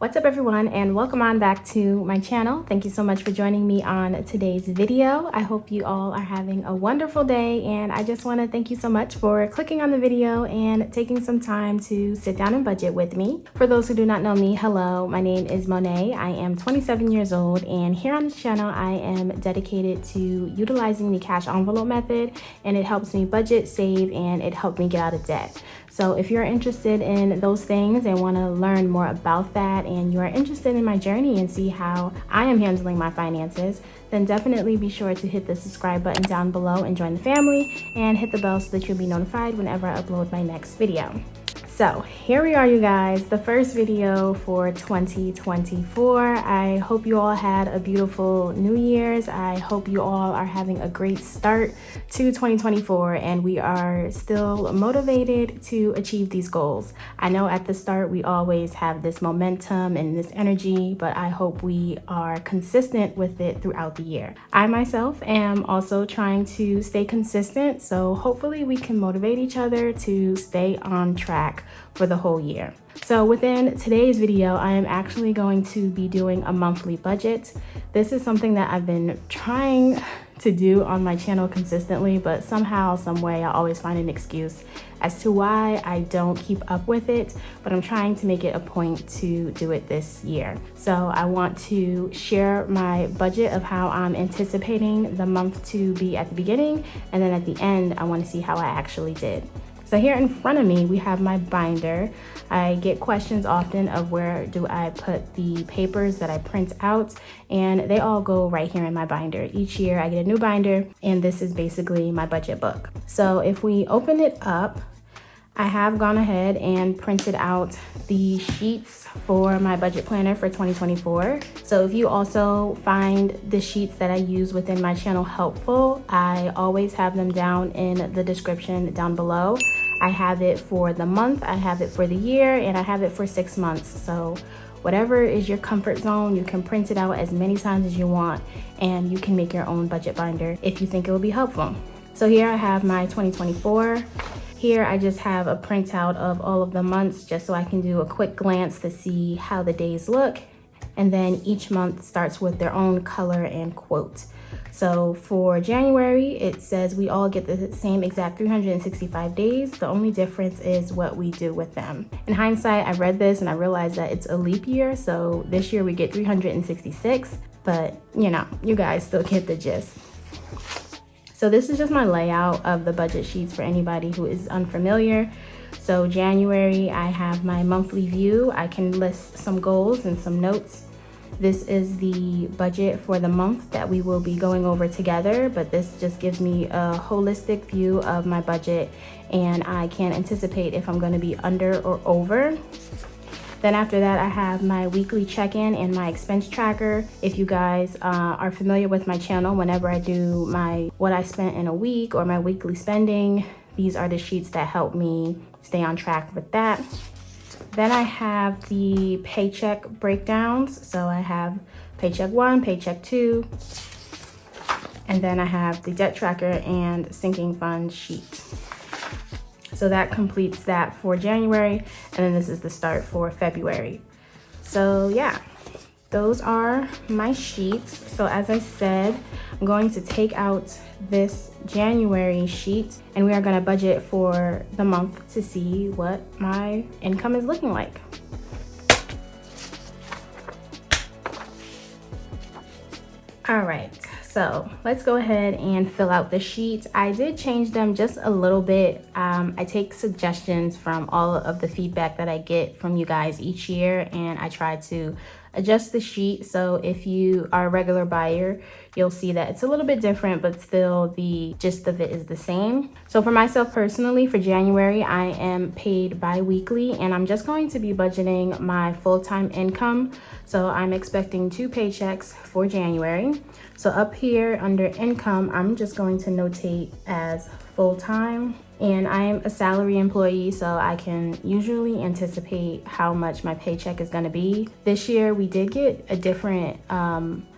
What's up everyone, and welcome on back to my channel. Thank you so much for joining me on today's video. I hope you all are having a wonderful day, and I just want to thank you so much for clicking on the video and taking some time to sit down and budget with me. For those who do not know me, hello, my name is Monet. I am 27 years old, and here on this channel I am dedicated to utilizing the cash envelope method, and it helps me budget, save, and it helped me get out of debt. So if you're interested in those things and want to learn more about that, and you are interested in my journey and see how I am handling my finances, then definitely be sure to hit the subscribe button down below and join the family, and hit the bell so that you'll be notified whenever I upload my next video. So here we are, you guys, the first video for 2024. I hope you all had a beautiful New Year's. I hope you all are having a great start to 2024, and we are still motivated to achieve these goals. I know at the start we always have this momentum and this energy, but I hope we are consistent with it throughout the year. I myself am also trying to stay consistent, so hopefully we can motivate each other to stay on track for the whole year. So within today's video, I am actually going to be doing a monthly budget. This is something that I've been trying to do on my channel consistently, but somehow, some way, I always find an excuse as to why I don't keep up with it, but I'm trying to make it a point to do it this year. So I want to share my budget of how I'm anticipating the month to be at the beginning, and then at the end, I want to see how I actually did. So here in front of me, we have my binder. I get questions often of where do I put the papers that I print out, and they all go right here in my binder. Each year I get a new binder, and this is basically my budget book. So if we open it up, I have gone ahead and printed out the sheets for my budget planner for 2024. So if you also find the sheets that I use within my channel helpful, I always have them down in the description down below. I have it for the month, I have it for the year, and I have it for 6 months. So whatever is your comfort zone, you can print it out as many times as you want, and you can make your own budget binder if you think it will be helpful. So here I have my 2024. Here I just have a printout of all of the months just so I can do a quick glance to see how the days look. And then each month starts with their own color and quote. So for January, it says we all get the same exact 365 days. The only difference is what we do with them. In hindsight, I read this and I realized that it's a leap year. So this year we get 366, but you know, you guys still get the gist. So this is just my layout of the budget sheets for anybody who is unfamiliar. So January, I have my monthly view. I can list some goals and some notes. This is the budget for the month that we will be going over together, but this just gives me a holistic view of my budget, and I can anticipate if I'm going to be under or over. Then after that, I have my weekly check-in and my expense tracker. If you guys are familiar with my channel, whenever I do my what I spent in a week or my weekly spending, these are the sheets that help me stay on track with that. Then I have the paycheck breakdowns. So I have paycheck 1, paycheck 2, and then I have the debt tracker and sinking fund sheet. So that completes that for January, and then this is the start for February. So yeah, those are my sheets. So as I said, I'm going to take out this January sheet, and we are going to budget for the month to see what my income is looking like. All right, so let's go ahead and fill out the sheet. I did change them just a little bit. I take suggestions from all of the feedback that I get from you guys each year, and I try to adjust the sheet. So if you are a regular buyer, you'll see that it's a little bit different, but still the gist of it is the same. So for myself personally, for January, I am paid bi-weekly, and I'm just going to be budgeting my full-time income. So I'm expecting 2 paychecks for January. So up here under income, I'm just going to notate as full-time, and I am a salary employee, so I can usually anticipate how much my paycheck is going to be. This year we did get a different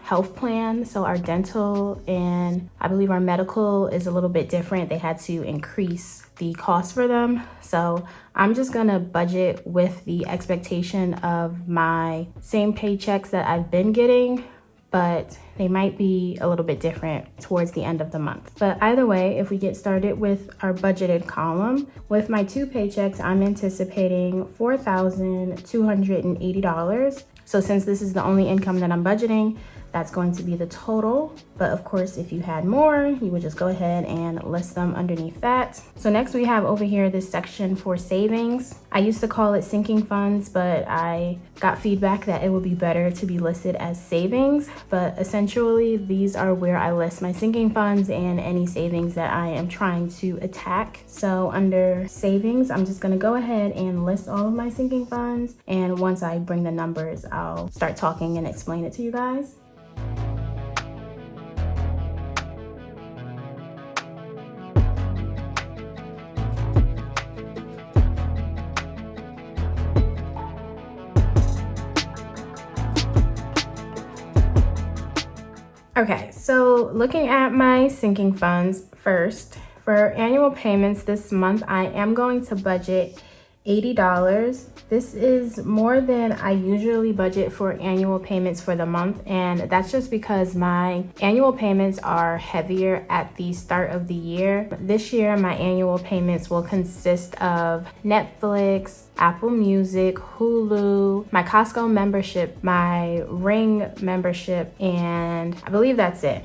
health plan, so our dental and I believe our medical is a little bit different. They had to increase the cost for them, so I'm just gonna budget with the expectation of my same paychecks that I've been getting, but they might be a little bit different towards the end of the month. But either way, if we get started with our budgeted column, with my 2 paychecks, I'm anticipating $4,280. So since this is the only income that I'm budgeting, that's going to be the total. But of course, if you had more, you would just go ahead and list them underneath that. So next we have over here this section for savings. I used to call it sinking funds, but I got feedback that it would be better to be listed as savings. But essentially, these are where I list my sinking funds and any savings that I am trying to attack. So under savings, I'm just gonna go ahead and list all of my sinking funds. And once I bring the numbers, I'll start talking and explain it to you guys. Okay, so looking at my sinking funds first, for annual payments this month, I am going to budget $80. This is more than I usually budget for annual payments for the month, and that's just because my annual payments are heavier at the start of the year. This year, my annual payments will consist of Netflix, Apple Music, Hulu, my Costco membership, my Ring membership, and I believe that's it.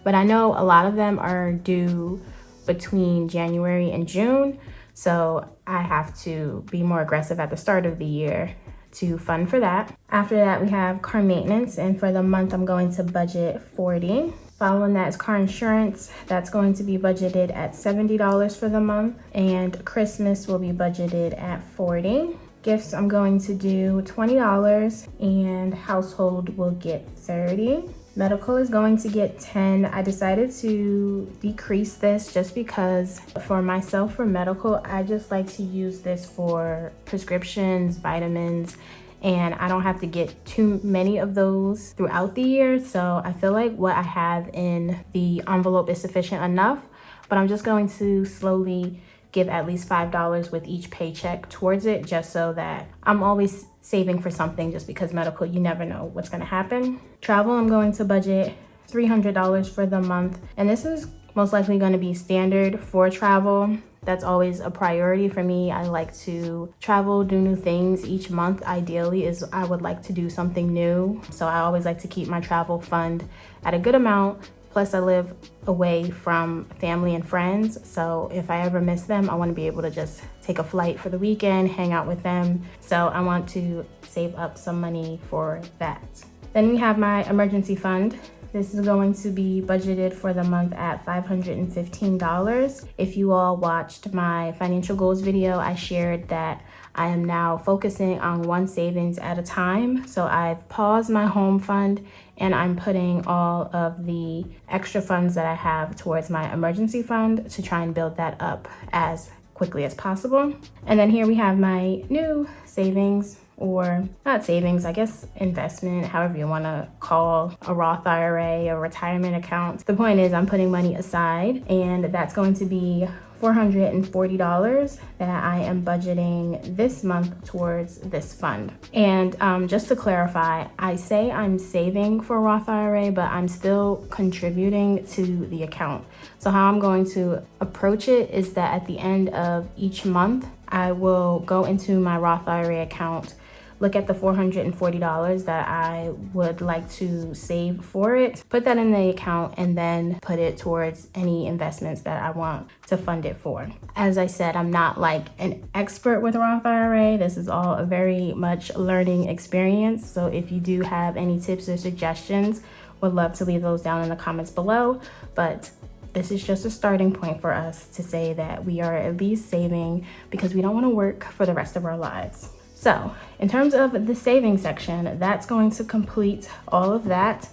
But I know a lot of them are due between January and June, so I have to be more aggressive at the start of the year to fund for that. After that, we have car maintenance, and for the month, I'm going to budget $40. Following that is car insurance. That's going to be budgeted at $70 for the month, and Christmas will be budgeted at $40. Gifts, I'm going to do $20, and household will get $30. Medical is going to get $10. I decided to decrease this just because for myself, for medical, I just like to use this for prescriptions, vitamins, and I don't have to get too many of those throughout the year. So I feel like what I have in the envelope is sufficient enough, but I'm just going to slowly give at least $5 with each paycheck towards it, just so that I'm always saving for something, just because medical, you never know what's gonna happen. Travel, I'm going to budget $300 for the month, and this is most likely gonna be standard for travel. That's always a priority for me. I like to travel, do new things each month. Ideally is I would like to do something new. So I always like to keep my travel fund at a good amount. Plus I live away from family and friends, so if I ever miss them, I want to be able to just take a flight for the weekend, hang out with them. So I want to save up some money for that. Then we have my emergency fund. This is going to be budgeted for the month at $515. If you all watched my financial goals video, I shared that I am now focusing on one savings at a time. So I've paused my home fund and I'm putting all of the extra funds that I have towards my emergency fund to try and build that up as quickly as possible. And then here we have my new savings, or not savings, I guess investment, however you want to call a Roth IRA, a retirement account. The point is I'm putting money aside, and that's going to be $440 that I am budgeting this month towards this fund. And just to clarify, I say I'm saving for a Roth IRA, but I'm still contributing to the account. So how I'm going to approach it is that at the end of each month, I will go into my Roth IRA account, look at the $440 that I would like to save for it, put that in the account, and then put it towards any investments that I want to fund it for. As I said, I'm not like an expert with Roth IRA. This is all a very much learning experience. So if you do have any tips or suggestions, would love to leave those down in the comments below. But this is just a starting point for us to say that we are at least saving, because we don't want to work for the rest of our lives. So in terms of the savings section, that's going to complete all of that.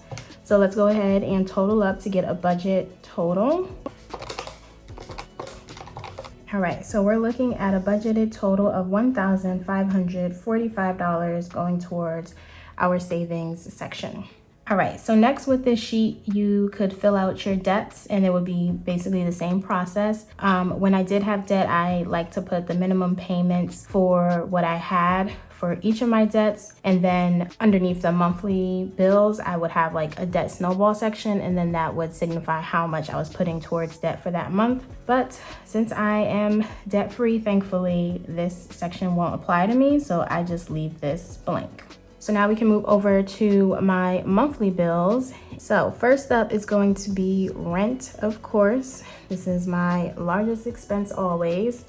So let's go ahead and total up to get a budget total. All right, so we're looking at a budgeted total of $1,545 going towards our savings section. All right, so next with this sheet, you could fill out your debts and it would be basically the same process. When I did have debt, I like to put the minimum payments for what I had for each of my debts. And then underneath the monthly bills, I would have like a debt snowball section, and then that would signify how much I was putting towards debt for that month. But since I am debt free, thankfully, this section won't apply to me. So I just leave this blank. So now we can move over to my monthly bills. So first up is going to be rent, of course. This is my largest expense always.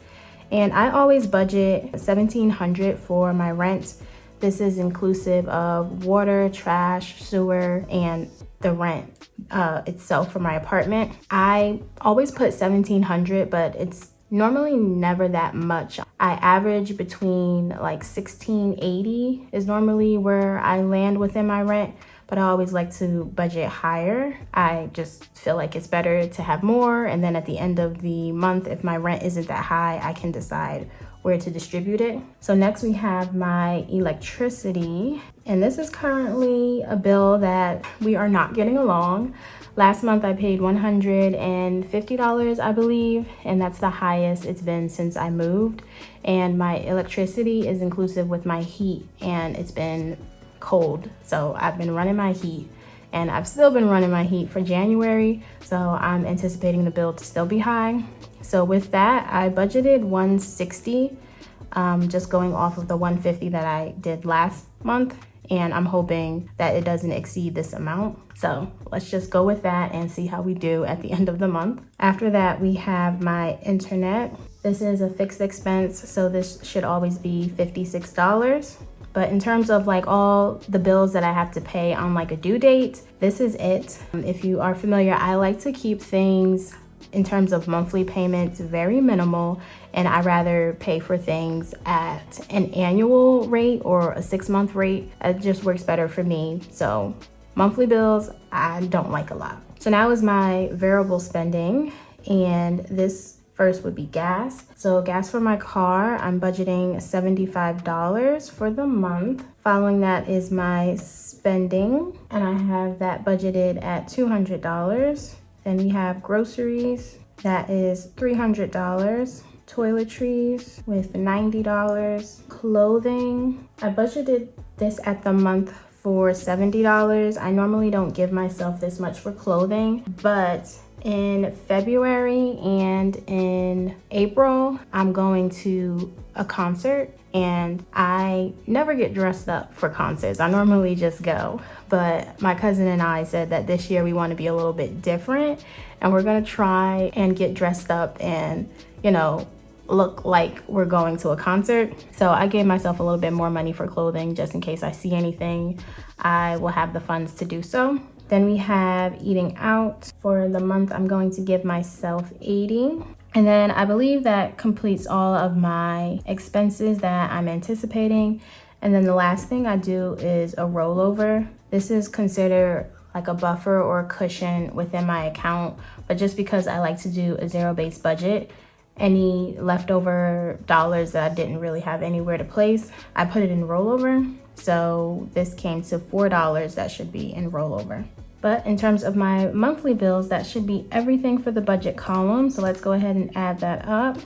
And I always budget $1,700 for my rent. This is inclusive of water, trash, sewer, and the rent itself for my apartment. I always put $1,700, but it's normally never that much. I average between like $1,680 is normally where I land within my rent, but I always like to budget higher. I just feel like it's better to have more, and then at the end of the month, if my rent isn't that high, I can decide where to distribute it. So next we have my electricity, and this is currently a bill that we are not getting along. Last month I paid $150, I believe, and that's the highest it's been since I moved. And my electricity is inclusive with my heat, and it's been cold. So I've been running my heat, and I've still been running my heat for January. So I'm anticipating the bill to still be high. So with that, I budgeted $160, just going off of the $150 that I did last month. And I'm hoping that it doesn't exceed this amount. So let's just go with that and see how we do at the end of the month. After that, we have my internet. This is a fixed expense, so this should always be $56. But in terms of like all the bills that I have to pay on like a due date, this is it. If you are familiar, I like to keep things in terms of monthly payments very minimal, and I rather pay for things at an annual rate or a 6-month rate. It just works better for me. So monthly bills, I don't like a lot. So now is my variable spending, and this first would be gas. So gas for my car, I'm budgeting $75 for the month. Following that is my spending, and I have that budgeted at $200. Then we have groceries, that is $300. Toiletries with $90. Clothing, I budgeted this at the month for $70. I normally don't give myself this much for clothing, but in February and in April, I'm going to a concert, and I never get dressed up for concerts. I normally just go, but my cousin and I said that this year we want to be a little bit different, and we're gonna try and get dressed up and, you know, look like we're going to a concert. So I gave myself a little bit more money for clothing just in case I see anything. I will have the funds to do so. Then we have eating out. For the month, I'm going to give myself $80. And then I believe that completes all of my expenses that I'm anticipating. And then the last thing I do is a rollover. This is considered like a buffer or a cushion within my account, but just because I like to do a zero-based budget, any leftover dollars that I didn't really have anywhere to place, I put it in rollover. So this came to $4 that should be in rollover. But in terms of my monthly bills, that should be everything for the budget column. So let's go ahead and add that up.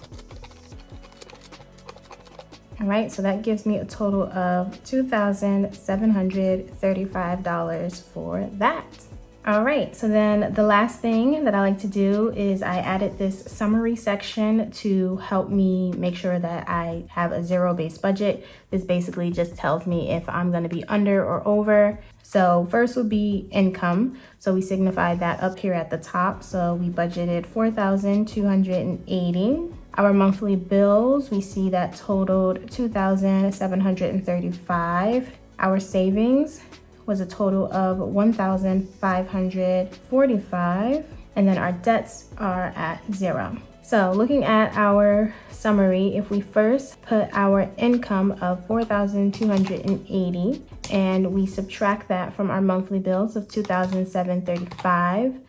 All right, so that gives me a total of $2,735 for that. All right, so then the last thing that I like to do is I added this summary section to help me make sure that I have a zero-based budget. This basically just tells me if I'm gonna be under or over. So first would be income. So we signified that up here at the top. So we budgeted $4,280. Our monthly bills, we see that totaled $2,735. Our savings was a total of $1,545, and then our debts are at 0. So looking at our summary, if we first put our income of $4,280 and we subtract that from our monthly bills of $2,735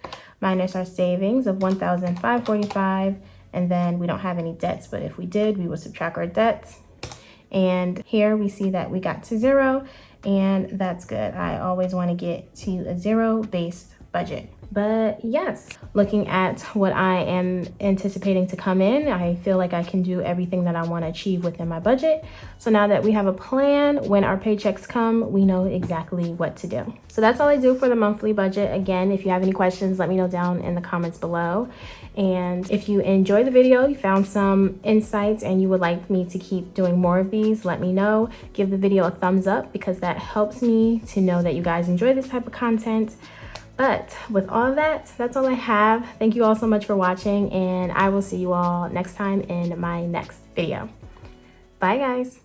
minus our savings of $1,545, And then we don't have any debts, but if we did, we would subtract our debts. And here we see that we got to 0, and that's good. I always want to get to a 0-based budget. But yes, looking at what I am anticipating to come in, I feel like I can do everything that I want to achieve within my budget. So now that we have a plan, when our paychecks come, we know exactly what to do. So that's all I do for the monthly budget. Again, if you have any questions, let me know down in the comments below. And if you enjoyed the video, you found some insights and you would like me to keep doing more of these, let me know. Give the video a thumbs up because that helps me to know that you guys enjoy this type of content. But with all of that, that's all I have. Thank you all so much for watching, and I will see you all next time in my next video. Bye, guys.